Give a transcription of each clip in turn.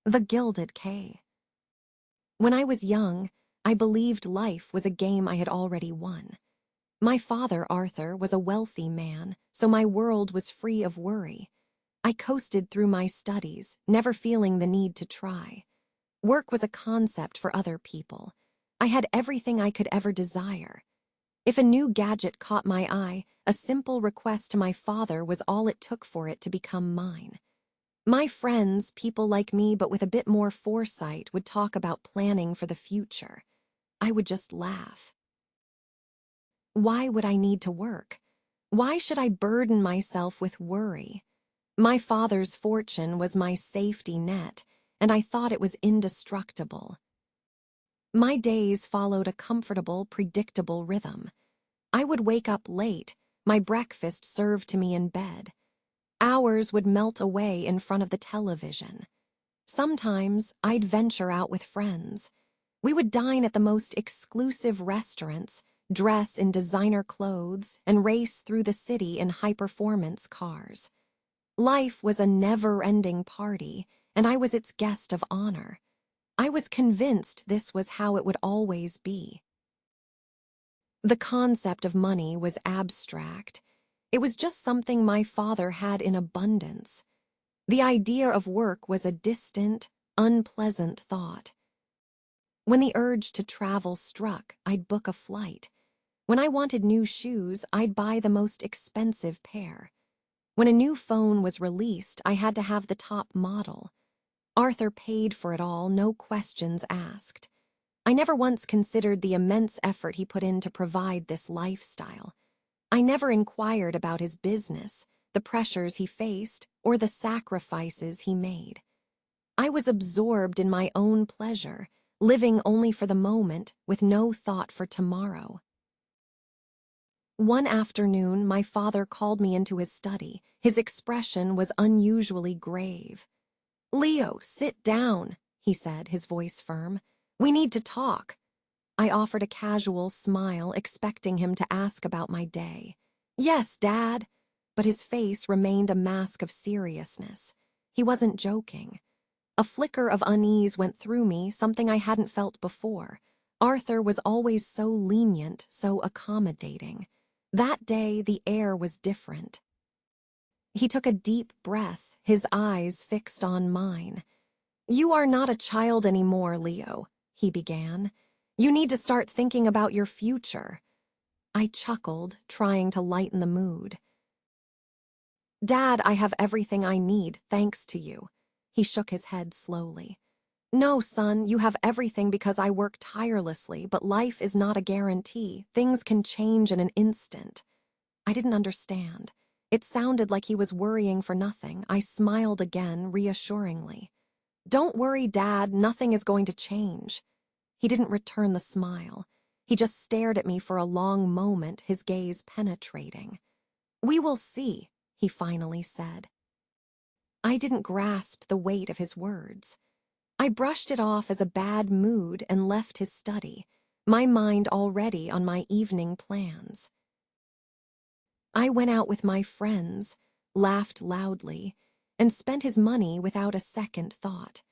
The Gilded K. When I was young, I believed life was a game I had already won. My father, Arthur, was a wealthy man, so my world was free of worry. I coasted through my studies, never feeling the need to try. Work was a concept for other people. I had everything I could ever desire. If a new gadget caught my eye, a simple request to my father was all it took for it to become mine. My friends, people like me but with a bit more foresight, would talk about planning for the future. I would just laugh. Why would I need to work? Why should I burden myself with worry? My father's fortune was my safety net, and I thought it was indestructible. My days followed a comfortable, predictable rhythm. I would wake up late, my breakfast served to me in bed. Hours would melt away in front of the television. Sometimes I'd venture out with friends. We would dine at the most exclusive restaurants, dress in designer clothes, and race through the city in high-performance cars. Life was a never-ending party, and I was its guest of honor. I was convinced this was how it would always be. The concept of money was abstract. It was just something my father had in abundance. The idea of work was a distant, unpleasant thought. When the urge to travel struck, I'd book a flight. When I wanted new shoes, I'd buy the most expensive pair. When a new phone was released, I had to have the top model. Arthur paid for it all, no questions asked. I never once considered the immense effort he put in to provide this lifestyle. I never inquired about his business, the pressures he faced, or the sacrifices he made. I was absorbed in my own pleasure, living only for the moment with no thought for tomorrow. One afternoon, my father called me into his study. His expression was unusually grave. "Leo, sit down," he said, his voice firm. "We need to talk." I offered a casual smile, expecting him to ask about my day. "Yes, Dad," but his face remained a mask of seriousness. He wasn't joking. A flicker of unease went through me, something I hadn't felt before. Arthur was always so lenient, so accommodating. That day, the air was different. He took a deep breath, his eyes fixed on mine. "You are not a child anymore, Leo," he began. "You need to start thinking about your future." I chuckled, trying to lighten the mood. "Dad, I have everything I need, thanks to you." He shook his head slowly. "No, son, you have everything because I work tirelessly, but life is not a guarantee. Things can change in an instant." I didn't understand. It sounded like he was worrying for nothing. I smiled again, reassuringly. "Don't worry, Dad, nothing is going to change." He didn't return the smile. He just stared at me for a long moment, his gaze penetrating. "We will see," he finally said. I didn't grasp the weight of his words. I brushed it off as a bad mood and left his study, my mind already on my evening plans. I went out with my friends, laughed loudly, and spent his money without a second thought.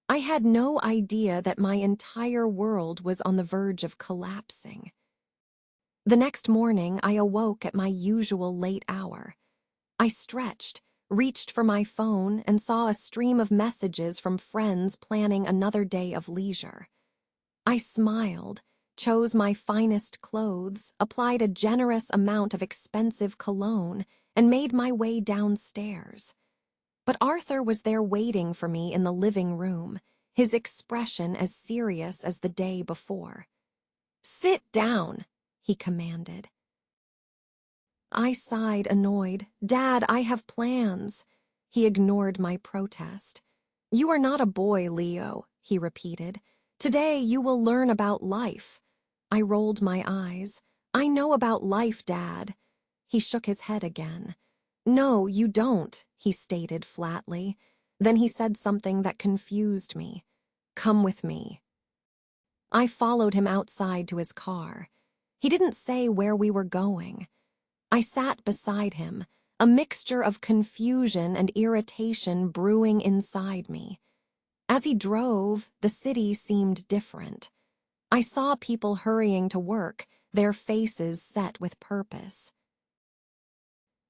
I had no idea that my entire world was on the verge of collapsing. The next morning, I awoke at my usual late hour. I stretched, reached for my phone, and saw a stream of messages from friends planning another day of leisure. I smiled, chose my finest clothes, applied a generous amount of expensive cologne, and made my way downstairs. But Arthur was there waiting for me in the living room, his expression as serious as the day before. "Sit down," he commanded. I sighed, annoyed. "Dad, I have plans." He ignored my protest. "You are not a boy, Leo," he repeated. "Today you will learn about life." I rolled my eyes. "I know about life, Dad." He shook his head again. "No, you don't," he stated flatly. Then he said something that confused me. "Come with me." I followed him outside to his car. He didn't say where we were going. I sat beside him, a mixture of confusion and irritation brewing inside me. As he drove, the city seemed different. I saw people hurrying to work, their faces set with purpose.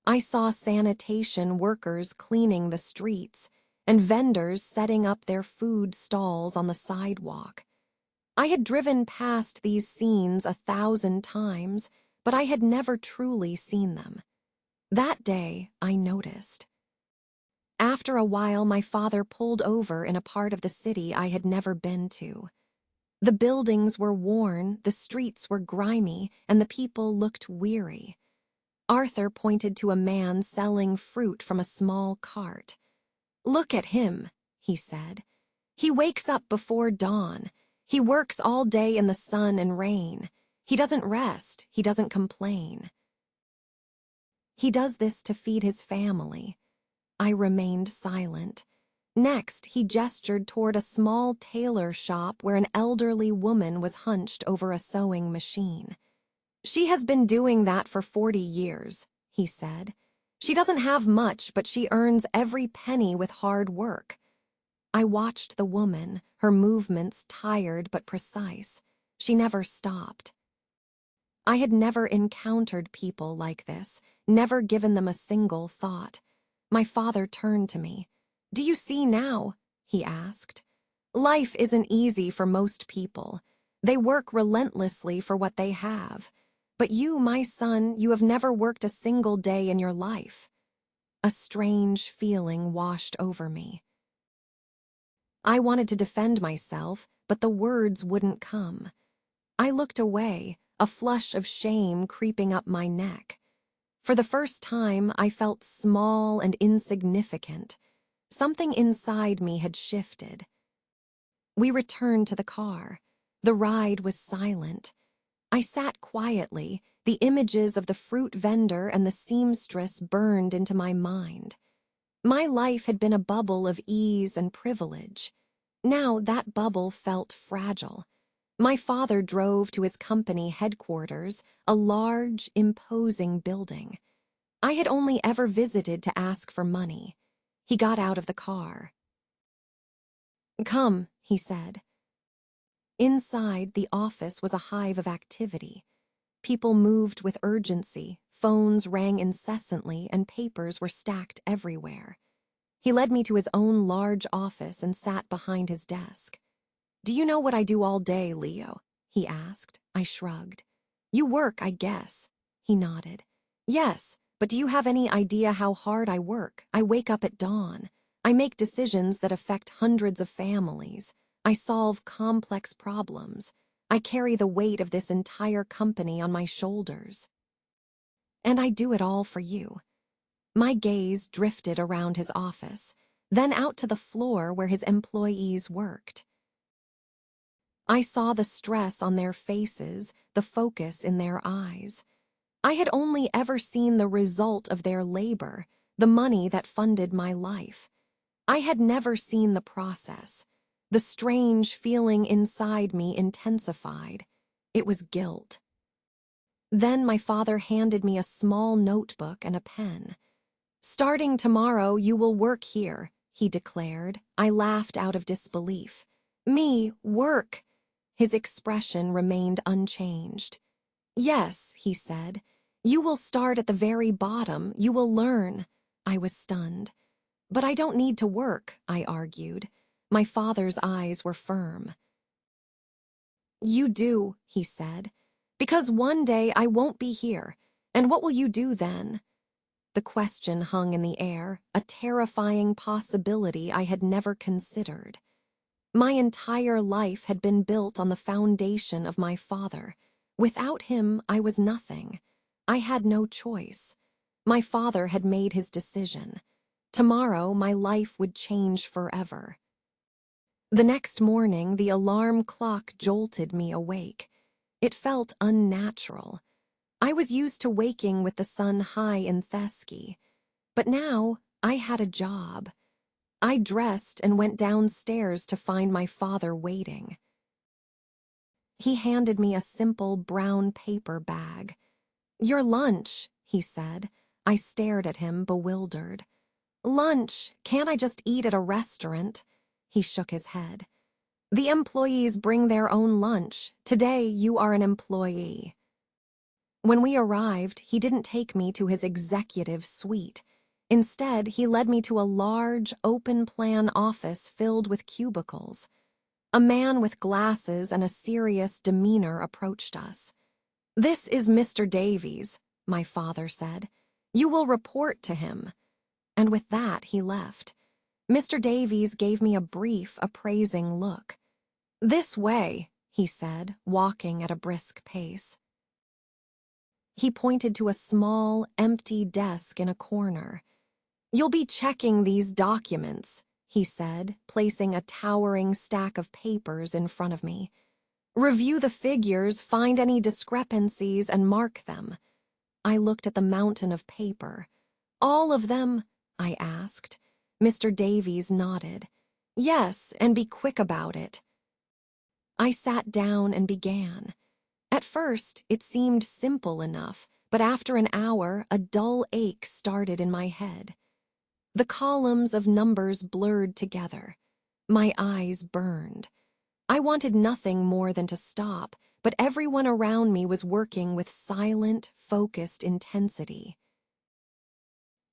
I saw sanitation workers cleaning the streets and vendors setting up their food stalls on the sidewalk. I had driven past these scenes 1,000 times, but I had never truly seen them. That day, I noticed. After a while, my father pulled over in a part of the city I had never been to. The buildings were worn, the streets were grimy, and the people looked weary. Arthur pointed to a man selling fruit from a small cart. "Look at him," he said. "He wakes up before dawn. He works all day in the sun and rain. He doesn't rest, he doesn't complain. He does this to feed his family." I remained silent. Next, he gestured toward a small tailor shop where an elderly woman was hunched over a sewing machine. "She has been doing that for 40 years, he said. "She doesn't have much, but she earns every penny with hard work." I watched the woman, her movements tired but precise. She never stopped. I had never encountered people like this, never given them a single thought. My father turned to me. "Do you see now?" he asked. "Life isn't easy for most people. They work relentlessly for what they have. But you, my son, you have never worked a single day in your life." A strange feeling washed over me. I wanted to defend myself, but the words wouldn't come. I looked away, a flush of shame creeping up my neck. For the first time, I felt small and insignificant. Something inside me had shifted. We returned to the car. The ride was silent. I sat quietly, the images of the fruit vendor and the seamstress burned into my mind. My life had been a bubble of ease and privilege. Now that bubble felt fragile. My father drove to his company headquarters, a large, imposing building. I had only ever visited to ask for money. He got out of the car. "Come," he said. Inside, the office was a hive of activity. People moved with urgency, phones rang incessantly, and papers were stacked everywhere. He led me to his own large office and sat behind his desk. "Do you know what I do all day, Leo?" he asked. I shrugged. "You work, I guess." He nodded. "Yes, but do you have any idea how hard I work? I wake up at dawn. I make decisions that affect hundreds of families. I solve complex problems. I carry the weight of this entire company on my shoulders. And I do it all for you." My gaze drifted around his office, then out to the floor where his employees worked. I saw the stress on their faces, the focus in their eyes. I had only ever seen the result of their labor, the money that funded my life. I had never seen the process. The strange feeling inside me intensified. It was guilt. Then my father handed me a small notebook and a pen. "Starting tomorrow, you will work here," he declared. I laughed out of disbelief. "Me, work?" His expression remained unchanged. "Yes," he said. "You will start at the very bottom. You will learn." I was stunned. "But I don't need to work," I argued. My father's eyes were firm. "You do," he said, "because one day I won't be here. And what will you do then?" The question hung in the air, a terrifying possibility I had never considered. My entire life had been built on the foundation of my father. Without him, I was nothing. I had no choice. My father had made his decision. Tomorrow, my life would change forever. The next morning, the alarm clock jolted me awake. It felt unnatural. I was used to waking with the sun high in Thesky, but now I had a job. I dressed and went downstairs to find my father waiting. He handed me a simple brown paper bag. "Your lunch," he said. I stared at him, bewildered. "Lunch? Can't I just eat at a restaurant?" He shook his head. The employees bring their own lunch. Today, you are an employee. When we arrived, he didn't take me to his executive suite. Instead, he led me to a large, open-plan office filled with cubicles. A man with glasses and a serious demeanor approached us. "This is Mr. Davies," my father said. "You will report to him." And with that, he left. Mr. Davies gave me a brief, appraising look. "This way," he said, walking at a brisk pace. He pointed to a small, empty desk in a corner. "You'll be checking these documents," he said, placing a towering stack of papers in front of me. "Review the figures, find any discrepancies, and mark them." I looked at the mountain of paper. "All of them?" I asked. Mr. Davies nodded. "Yes, and be quick about it." I sat down and began. At first, it seemed simple enough, but after an hour, a dull ache started in my head. The columns of numbers blurred together. My eyes burned. I wanted nothing more than to stop, but everyone around me was working with silent, focused intensity.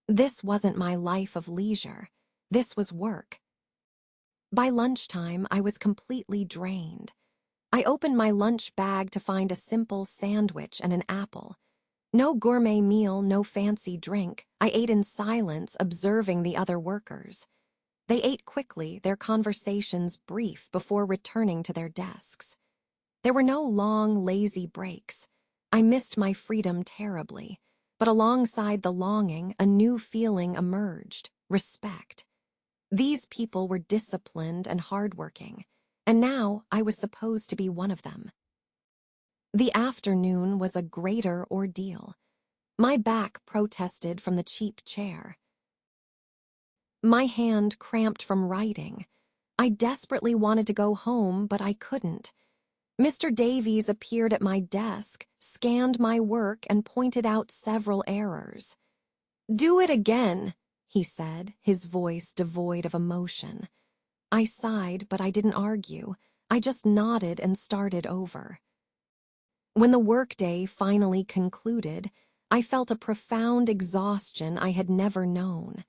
This wasn't my life of leisure. This was work. By lunchtime, I was completely drained. I opened my lunch bag to find a simple sandwich and an apple. No gourmet meal, no fancy drink. I ate in silence, observing the other workers. They ate quickly, their conversations brief before returning to their desks. There were no long, lazy breaks. I missed my freedom terribly, but alongside the longing, a new feeling emerged: respect. These people were disciplined and hardworking, and now I was supposed to be one of them. The afternoon was a greater ordeal. My back protested from the cheap chair. My hand cramped from writing. I desperately wanted to go home, but I couldn't. Mr. Davies appeared at my desk, scanned my work, and pointed out several errors. "Do it again," he said, his voice devoid of emotion. I sighed, but I didn't argue. I just nodded and started over. When the workday finally concluded, I felt a profound exhaustion I had never known.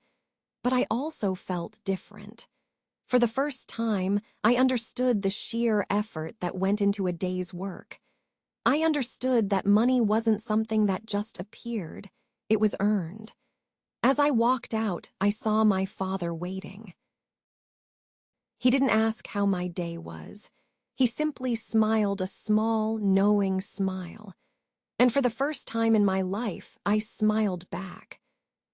But I also felt different. For the first time, I understood the sheer effort that went into a day's work. I understood that money wasn't something that just appeared. It was earned. As I walked out, I saw my father waiting. He didn't ask how my day was. He simply smiled a small, knowing smile. And for the first time in my life, I smiled back.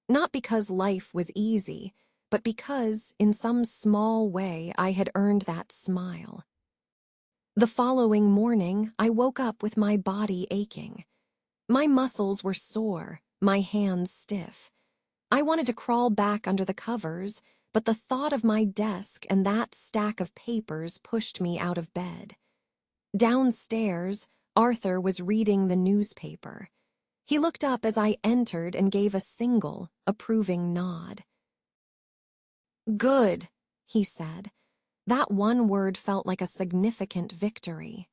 Not because life was easy, but because, in some small way, I had earned that smile. The following morning, I woke up with my body aching. My muscles were sore, my hands stiff. I wanted to crawl back under the covers, but the thought of my desk and that stack of papers pushed me out of bed. Downstairs, Arthur was reading the newspaper. He looked up as I entered and gave a single, approving nod. "Good," he said. That one word felt like a significant victory.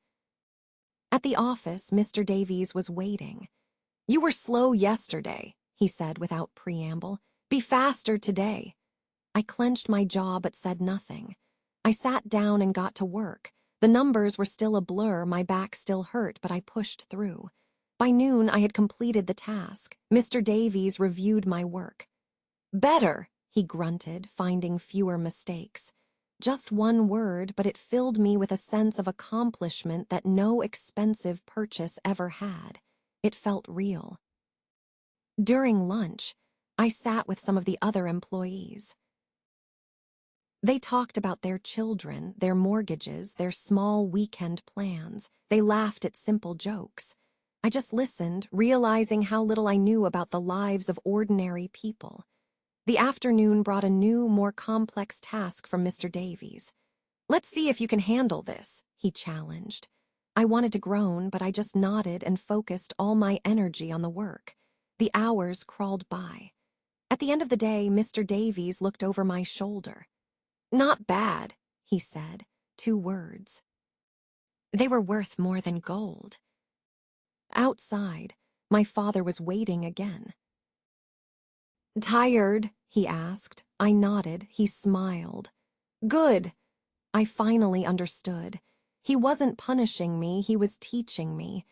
At the office, Mr. Davies was waiting. "You were slow yesterday," he said without preamble. "Be faster today." I clenched my jaw but said nothing. I sat down and got to work. The numbers were still a blur, my back still hurt, but I pushed through. By noon, I had completed the task. Mr. Davies reviewed my work. "Better," he grunted, finding fewer mistakes. Just one word, but it filled me with a sense of accomplishment that no expensive purchase ever had. It felt real. During lunch, I sat with some of the other employees. They talked about their children, their mortgages, their small weekend plans. They laughed at simple jokes. I just listened, realizing how little I knew about the lives of ordinary people. The afternoon brought a new, more complex task from Mr. Davies. "Let's see if you can handle this," he challenged. I wanted to groan, but I just nodded and focused all my energy on the work. The hours crawled by. At the end of the day, Mr. Davies looked over my shoulder. "Not bad," he said, 2 words. They were worth more than gold. Outside, my father was waiting again. Tired? He asked. I nodded. He smiled. Good. I finally understood. He wasn't punishing me, he was teaching me.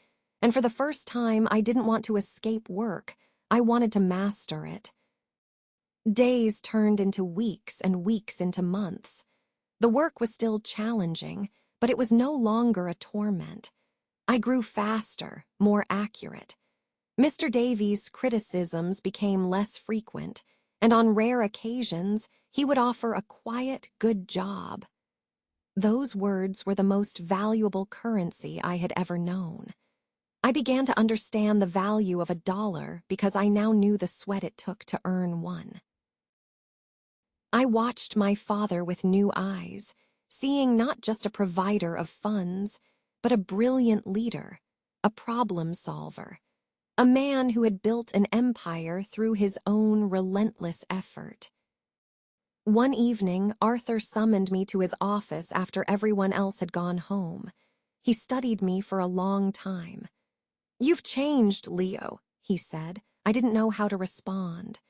And for the first time, I didn't want to escape work. I wanted to master it. Days turned into weeks and weeks into months. The work was still challenging, but it was no longer a torment. I grew faster, more accurate. Mr. Davies' criticisms became less frequent, and on rare occasions, he would offer a quiet, good job. Those words were the most valuable currency I had ever known. I began to understand the value of $1 because I now knew the sweat it took to earn one. I watched my father with new eyes, seeing not just a provider of funds, but a brilliant leader, a problem solver, a man who had built an empire through his own relentless effort. One evening, Arthur summoned me to his office after everyone else had gone home. He studied me for a long time. "You've changed, Leo," he said. I didn't know how to respond.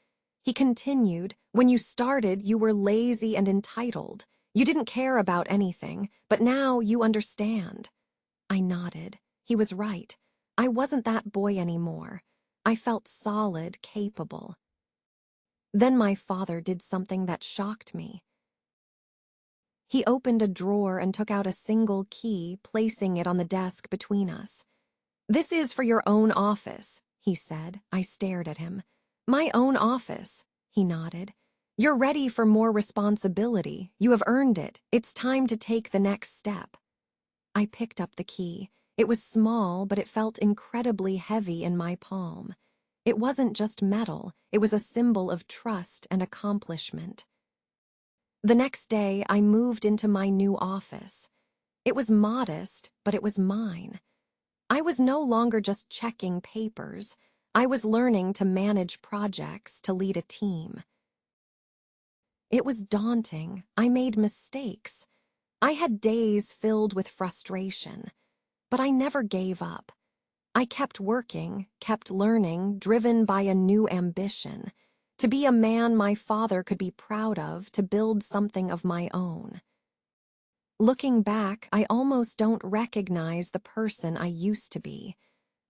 He continued, "When you started, you were lazy and entitled. You didn't care about anything, but now you understand." I nodded. He was right. I wasn't that boy anymore. I felt solid, capable. Then my father did something that shocked me. He opened a drawer and took out a single key, placing it on the desk between us. "This is for your own office," he said. I stared at him. "My own office," he nodded. "You're ready for more responsibility. You have earned it. It's time to take the next step." I picked up the key. It was small, but it felt incredibly heavy in my palm. It wasn't just metal, it was a symbol of trust and accomplishment. The next day, I moved into my new office. It was modest, but it was mine. I was no longer just checking papers. I was learning to manage projects, to lead a team. It was daunting. I made mistakes. I had days filled with frustration, but I never gave up. I kept working, kept learning, driven by a new ambition, to be a man my father could be proud of, to build something of my own. Looking back, I almost don't recognize the person I used to be.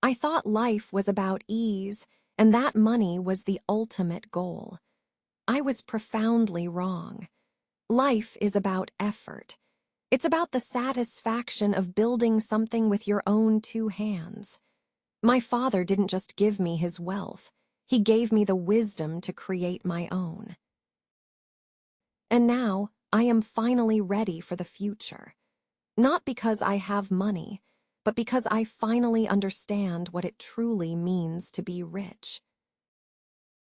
I thought life was about ease, and that money was the ultimate goal. I was profoundly wrong. Life is about effort. It's about the satisfaction of building something with your own 2 hands. My father didn't just give me his wealth. He gave me the wisdom to create my own. And now, I am finally ready for the future. Not because I have money, but because I finally understand what it truly means to be rich.